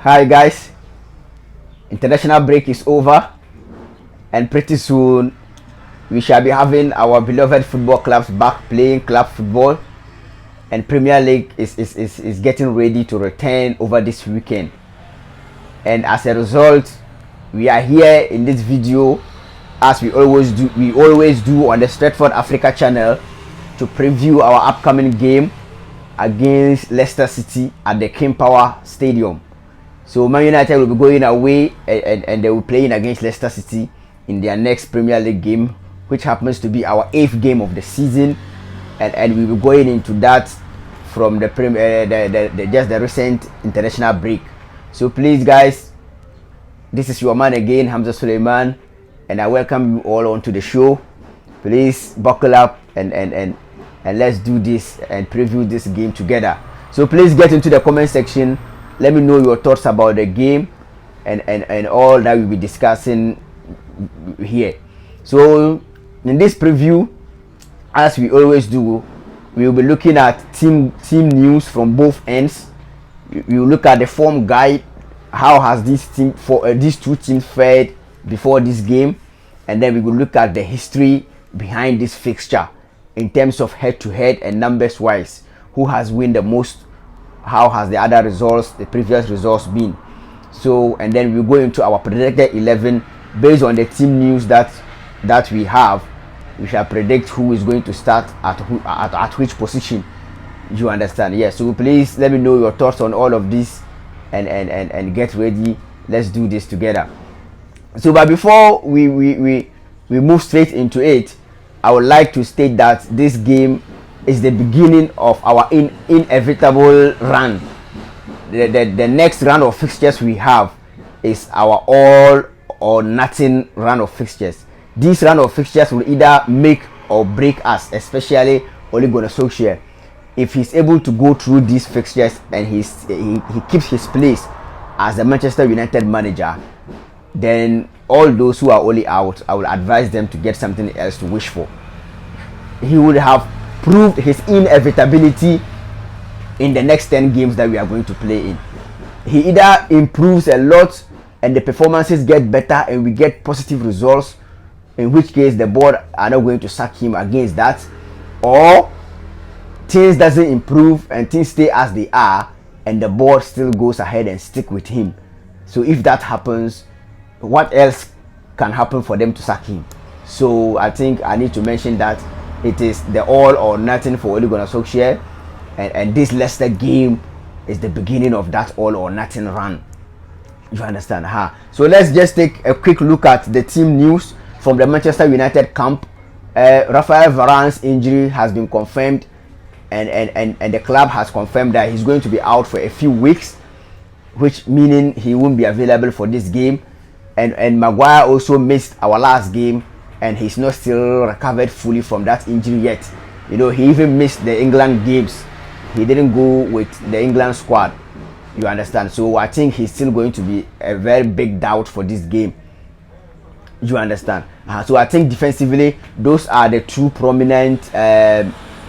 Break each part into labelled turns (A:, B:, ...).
A: Hi guys, international break is over and pretty soon we shall be having our beloved football clubs back playing club football, and Premier League is getting ready to return over this weekend. And as a result, we are here in this video as we always do on the Stratford Africa channel to preview our upcoming game against Leicester City at the King Power Stadium. So Man United will be going away and they will be playing against Leicester City in their next Premier League game, which happens to be our 8th game of the season, and we will be going into that from the recent international break. So please guys, this is your man again, Hamza Suleiman, and I welcome you all onto the show. Please buckle up and let's do this and preview this game together. So please get into the comment section. Let me know your thoughts about the game and all that we'll be discussing here. So in this preview, as we always do, we will be looking at team news from both ends. We will look at the form guide, how has these two teams fared before this game, and then we will look at the history behind this fixture in terms of head-to-head and numbers wise. Who has won the most? How has the other results, the previous results been? So, and then we go into our predicted 11 based on the team news that we have. We shall predict who is going to start at which position. You understand? Yes. So please let me know your thoughts on all of this and get ready. Let's do this together. So, but before we move straight into it, I would like to state that this game is the beginning of our inevitable run. The next round of fixtures we have is our all or nothing round of fixtures. This round of fixtures will either make or break us, especially Ole Gunnar Solskjaer. If he's able to go through these fixtures and he keeps his place as the Manchester United manager, then all those who are only out, I will advise them to get something else to wish for. He would have proved his inevitability in the next 10 games that we are going to play in. He either improves a lot and the performances get better and we get positive results, in which case the board are not going to sack him against that, or things doesn't improve and things stay as they are and the board still goes ahead and stick with him. So if that happens, what else can happen for them to sack him? So I think I need to mention that it is the all or nothing for Ole Gunnar Solskjaer, and this Leicester game is the beginning of that all or nothing run. You understand? So let's just take a quick look at the team news from the Manchester United camp. Raphael Varane's injury has been confirmed, and the club has confirmed that he's going to be out for a few weeks, which meaning he won't be available for this game. And Maguire also missed our last game, and he's not still recovered fully from that injury yet. You know, he even missed the England games. He didn't go with the England squad. You understand? So I think he's still going to be a very big doubt for this game. You understand? So I think defensively, those are the two prominent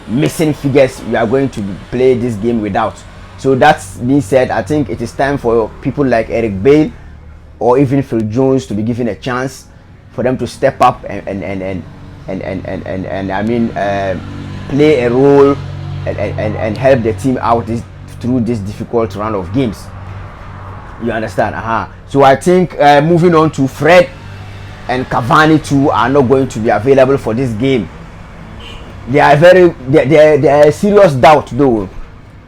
A: missing figures we are going to play this game without. So that being said, I think it is time for people like Eric Bale or even Phil Jones to be given a chance, for them to step up and I mean play a role and help the team out through this difficult round of games. You understand? So I think moving on to Fred and Cavani too are not going to be available for this game. They are a serious doubt though.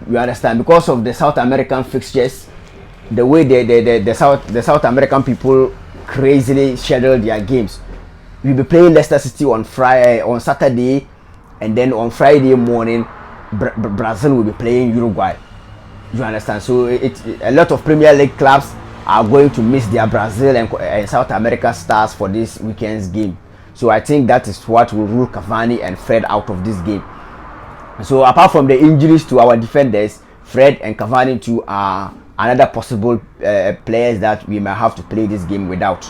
A: You understand? Because of the South American fixtures, the way the South American people crazily schedule their games. We'll be playing Leicester City on Saturday, and then on Friday morning Brazil will be playing Uruguay. You understand? So a lot of Premier League clubs are going to miss their Brazil and South America stars for this weekend's game. So I think that is what will rule Cavani and Fred out of this game. So apart from the injuries to our defenders, Fred and Cavani too are another possible players that we might have to play this game without.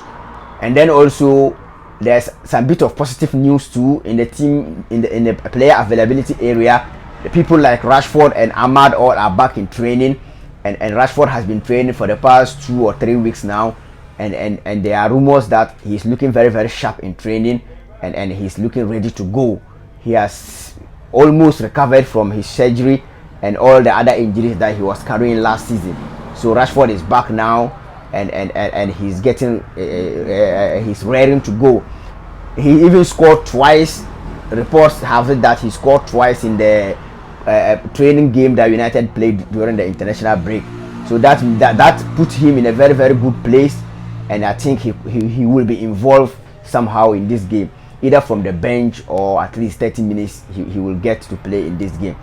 A: And then also there's some bit of positive news too in the team, in the player availability area. The people like Rashford and Ahmad all are back in training, and Rashford has been training for the past 2 or 3 weeks now, and there are rumors that he's looking very, very sharp in training, and he's looking ready to go. He has almost recovered from his surgery and all the other injuries that he was carrying last season. So Rashford is back now, and he's getting he's raring to go. He even scored twice. Reports have it that he scored twice in the training game that United played during the international break. So that put him in a very, very good place, and I think he will be involved somehow in this game, either from the bench or at least 30 minutes he will get to play in this game.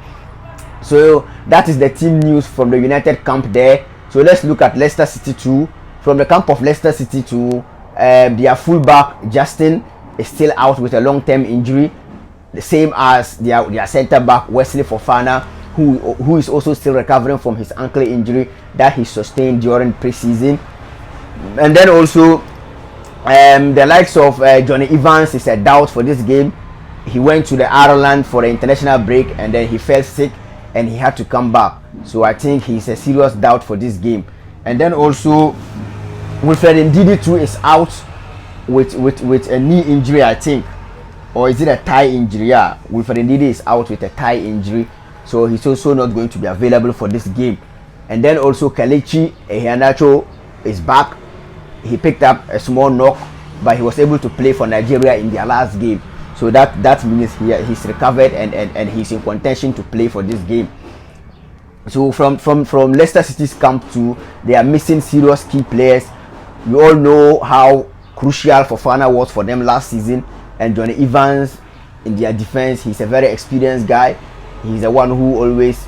A: So that is the team news from the United camp there. So let's look at Leicester City too. From the camp of Leicester City too, their fullback Justin is still out with a long-term injury, the same as their centre back Wesley Fofana, who is also still recovering from his ankle injury that he sustained during pre-season. And then also the likes of Johnny Evans is a doubt for this game. He went to the Ireland for the international break, and then he fell sick and he had to come back. So I think he's a serious doubt for this game. And then also Wilfred Ndidi too is out with a knee injury, I think, or is it a thigh injury? Yeah, Wilfred Ndidi is out with a thigh injury, so he's also not going to be available for this game. And then also Kelechi Iheanacho is back. He picked up a small knock, but he was able to play for Nigeria in their last game. So that means he's recovered and he's in contention to play for this game. So from Leicester City's camp too, they are missing serious key players. We all know how crucial Fofana was for them last season, and Johnny Evans in their defense, he's a very experienced guy. He's the one who always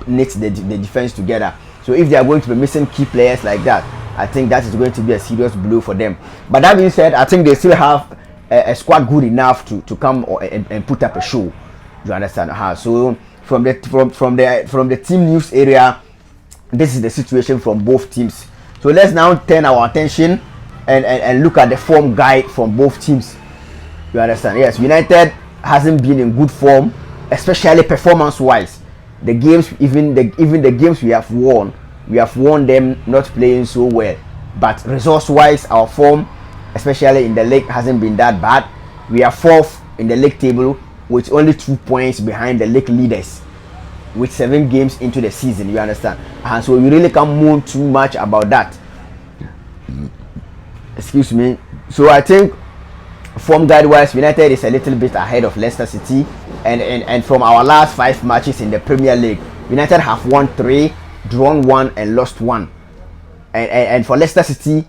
A: knits the defense together. So if they are going to be missing key players like that, I think that is going to be a serious blow for them. But that being said, I think they still have a squad good enough to come and put up a show. You understand? So from the team news area, this is the situation from both teams. So let's now turn our attention and look at the form guide from both teams. You understand? Yes, United hasn't been in good form, especially performance-wise. The games, even the games we have won them not playing so well. But resource-wise, our form, especially in the league, hasn't been that bad. We are fourth in the league table with only 2 points behind the league leaders, with 7 games into the season. You understand? And so we really can't moan too much about that. Excuse me. So I think form guide wise, United is a little bit ahead of Leicester City, and from our last 5 matches in the Premier League, United have won 3, drawn 1 and lost 1. And for Leicester City,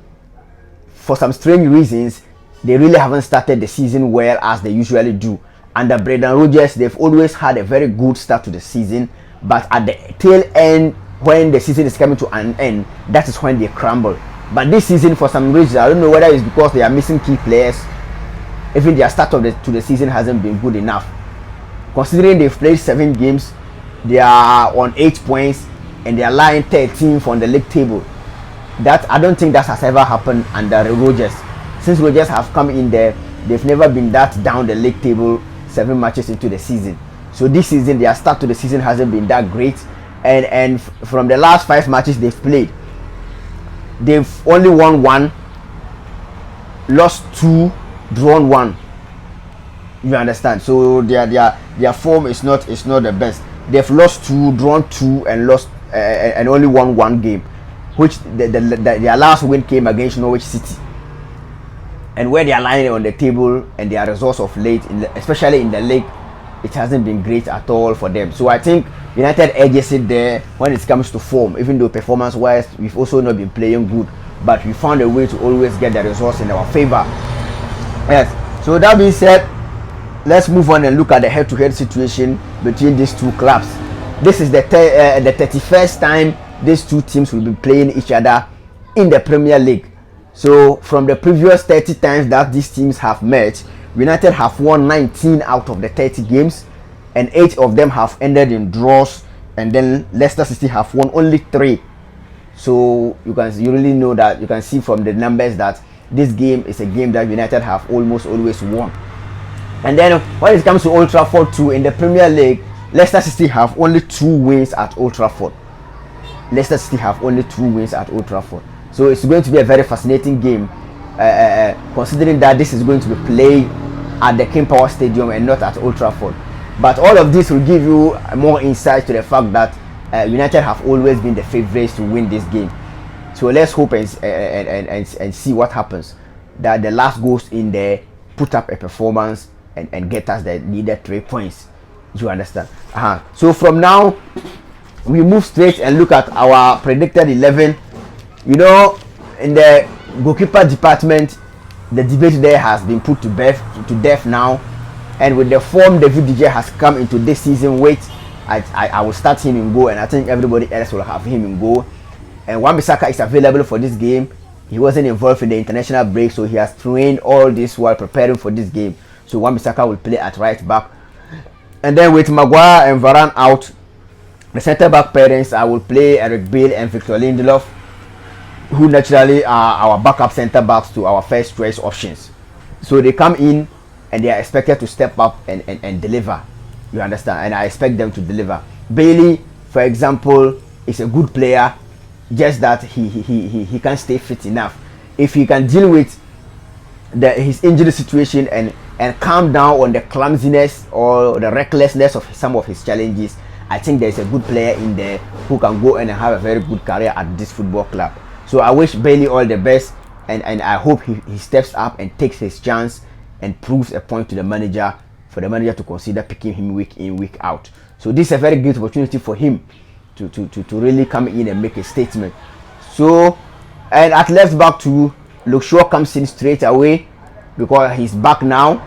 A: for some strange reasons, they really haven't started the season well as they usually do. Under Brendan Rodgers, they've always had a very good start to the season, but at the tail end, when the season is coming to an end, that is when they crumble. But this season, for some reason, I don't know whether it's because they are missing key players, even their start to the season hasn't been good enough. Considering they've played 7 games, they are on 8 points and they are lying 13th on the league table. That I don't think that has ever happened under Rodgers. Since Rodgers have come in there, they've never been that down the league table 7 matches into the season. So this season, their start to the season hasn't been that great, and from the last 5 matches they've played, they've only won 1, lost 2, drawn 1. You understand? So their form is not the best. They've lost 2, drawn 2, and lost and only won 1 game, which their last win came against Norwich City. And where they are lying on the table and their results of late, especially in the league, it hasn't been great at all for them. So I think United edges it there when it comes to form. Even though performance-wise, we've also not been playing good, but we found a way to always get the results in our favor. Yes. So that being said, let's move on and look at the head-to-head situation between these two clubs. This is the 31st time these two teams will be playing each other in the Premier League. So from the previous 30 times that these teams have met, United have won 19 out of the 30 games, and 8 of them have ended in draws, and then Leicester City have won only 3. So you really know that, you can see from the numbers that this game is a game that United have almost always won. And then when it comes to Old Trafford too, in the Premier League, Leicester City have only 2 wins at Old Trafford. Leicester City have only 2 wins at Old Trafford. So it's going to be a very fascinating game, considering that this is going to be played at the King Power Stadium and not at Old Trafford. But all of this will give you more insight to the fact that United have always been the favourites to win this game. So let's hope and see what happens. That the last goes in there, put up a performance and get us the needed 3 points. You understand? So from now, we move straight and look at our predicted 11. You know, in the goalkeeper department, the debate there has been put to death now. And with the form David DJ has come into this season, I will start him in goal, and I think everybody else will have him in goal. And Wan-Bissaka is available for this game. He wasn't involved in the international break, so he has trained all this while preparing for this game. So Wan-Bissaka will play at right back. And then with Maguire and Varane out, the centre back pairings, I will play Eric Bale and Victor Lindelof, who naturally are our backup centre backs to our first choice options. So they come in and they are expected to step up and deliver. You understand? And I expect them to deliver. Bailey, for example, is a good player, just that he can't stay fit enough. If he can deal with his injury situation and calm down on the clumsiness or the recklessness of some of his challenges, I think there's a good player in there who can go and have a very good career at this football club. So I wish Bailey all the best, and I hope he steps up and takes his chance and proves a point to the manager, for the manager to consider picking him week in, week out. So this is a very good opportunity for him to really come in and make a statement. So, and at left back too, Luke Shaw comes in straight away because he's back now.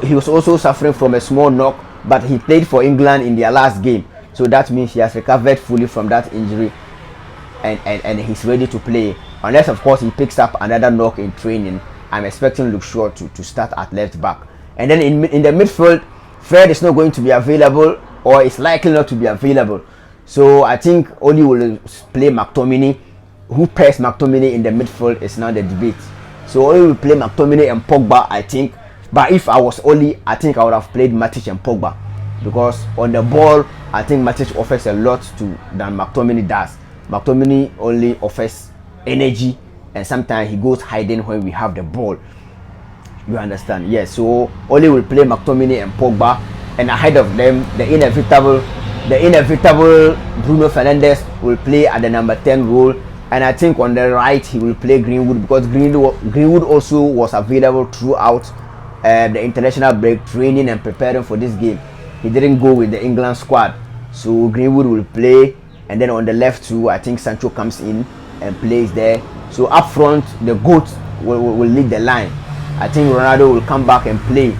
A: He was also suffering from a small knock, but he played for England in their last game, so that means he has recovered fully from that injury, and he's ready to play, unless of course he picks up another knock in training. I'm expecting Luke Shaw to start at left back. And then in the midfield, Fred is not going to be available, or is likely not to be available. So I think Oli will play McTominay. Who pairs McTominay in the midfield is now the debate. So Oli will play McTominay and Pogba, I think. But if I was Oli, I think I would have played Matic and Pogba, because on the ball, I think Matic offers a lot than McTominay does. McTominay only offers energy, and sometimes he goes hiding when we have the ball. You understand? Yes. So Oli will play McTominay and Pogba, and ahead of them, the inevitable Bruno Fernandes will play at the number 10 role, and I think on the right he will play Greenwood, because Greenwood also was available throughout the international break, training and preparing for this game. He didn't go with the England squad, so Greenwood will play. And then on the left too, I think Sancho comes in and plays there. So up front, the GOAT will lead the line. I think Ronaldo will come back and play.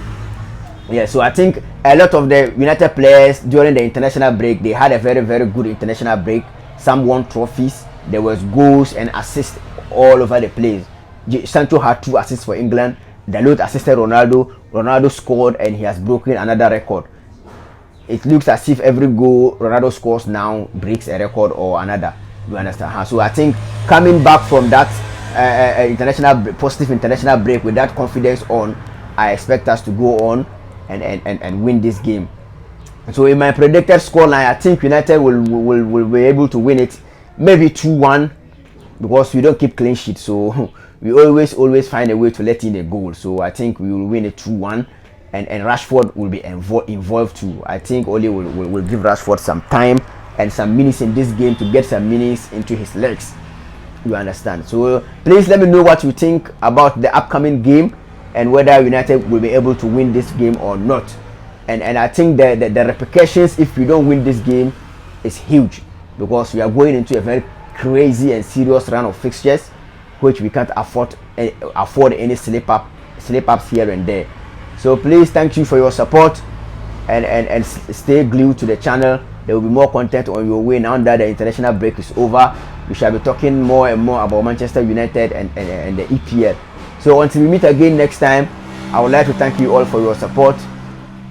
A: Yeah, so I think a lot of the United players during the international break, they had a very, very good international break. Some won trophies. There was goals and assists all over the place. Sancho had 2 assists for England. Dalot assisted Ronaldo. Ronaldo scored, and he has broken another record. It looks as if every goal Ronaldo scores now breaks a record or another. You understand? So I think coming back from that positive international break with that confidence on, I expect us to go on and win this game. So in my predicted scoreline, I think United will be able to win it, maybe 2-1, because we don't keep clean sheet, so we always find a way to let in a goal. So I think we will win it 2-1, and Rashford will be involved too. I think Oli will give Rashford some time and some minutes in this game to get some minutes into his legs. You understand? So please let me know what you think about the upcoming game, and whether United will be able to win this game or not. And I think the repercussions if we don't win this game is huge, because we are going into a very crazy and serious run of fixtures, which we can't afford any slip-ups here and there. So please, thank you for your support, and stay glued to the channel. There will be more content on your way now that the international break is over. We shall be talking more and more about Manchester United and the EPL. So until we meet again next time, I would like to thank you all for your support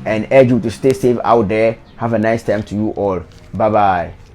A: and urge you to stay safe out there. Have a nice time to you all. Bye bye.